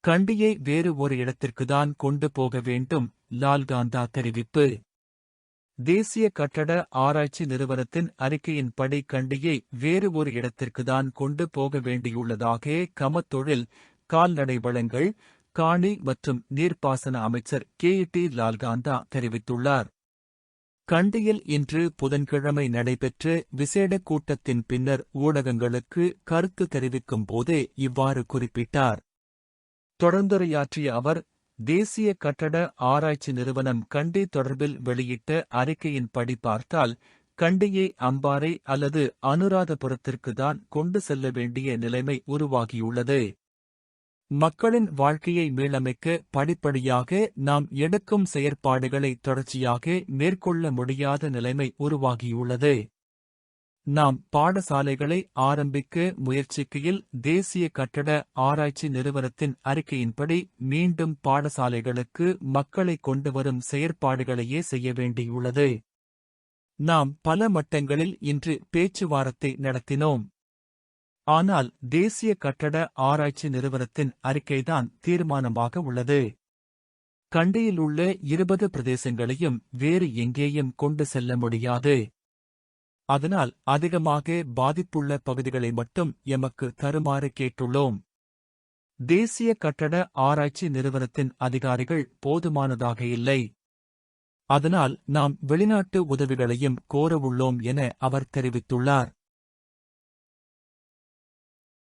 கண்டியை வேறு ஒரு இடத்திற்குதான் கொண்டு போக வேண்டும். லால்காந்தா தெரிவிப்பு. தேசிய கட்டட ஆராய்ச்சி நிறுவனத்தின் அறிக்கையின்படி கண்டியை வேறு ஒரு இடத்திற்குதான் கொண்டு போக வேண்டியுள்ளதாக கமத்தொழில், கால்நடை வளங்கள், காணி மற்றும் நீர்ப்பாசன அமைச்சர் கே.டி. லால்காந்தா தெரிவித்துள்ளார். கண்டியில் இன்று புதன்கிழமை நடைபெற்ற விசேட கூட்டத்தின் பின்னர் ஊடகங்களுக்கு கருத்து தெரிவிக்கும் போதே இவ்வாறு குறிப்பிட்டார். தொடர்ந்துரையாற்றிய அவர், தேசிய கட்டட ஆராய்ச்சி நிறுவனம் கண்டி தொடர்பில் வெளியிட்ட அறிக்கையின்படி பார்த்தால், கண்டியை அம்பாறை அல்லது அனுராதபுரத்திற்குதான் கொண்டு செல்ல வேண்டிய நிலைமை உருவாகியுள்ளது. மக்களின் வாழ்க்கையை மீளமைக்க படிப்படியாக நாம் எடுக்கும் செயற்பாடுகளை தொடர்ச்சியாக மேற்கொள்ள முடியாத நிலைமை உருவாகியுள்ளது. நாம் பாடசாலைகளை ஆரம்பிக்க முயற்சிக்கையில் தேசிய கட்டட ஆராய்ச்சி நிறுவனத்தின் அறிக்கையின்படி மீண்டும் பாடசாலைகளுக்கு மக்களை கொண்டுவரும் செயற்பாடுகளையே செய்ய வேண்டியுள்ளது. நாம் பல மட்டங்களில் இன்று பேச்சுவார்த்தை நடத்தினோம். ஆனால் தேசிய கட்டட ஆராய்ச்சி நிறுவனத்தின் அறிக்கைதான் தீர்மானமாக உள்ளது. கண்டியில் உள்ள 20 பிரதேசங்களையும் வேறு எங்கேயும் கொண்டு செல்ல முடியாது. அதனால் அதிகமாக பாதிப்புள்ள பகுதிகளை மட்டும் எமக்கு தருமாறு கேட்டுள்ளோம். தேசிய கட்டட ஆராய்ச்சி நிறுவனத்தின் அதிகாரிகள் போதுமானதாக இல்லை. அதனால் நாம் வெளிநாட்டு உதவிகளையும் கோரவுள்ளோம் என அவர் தெரிவித்துள்ளார்.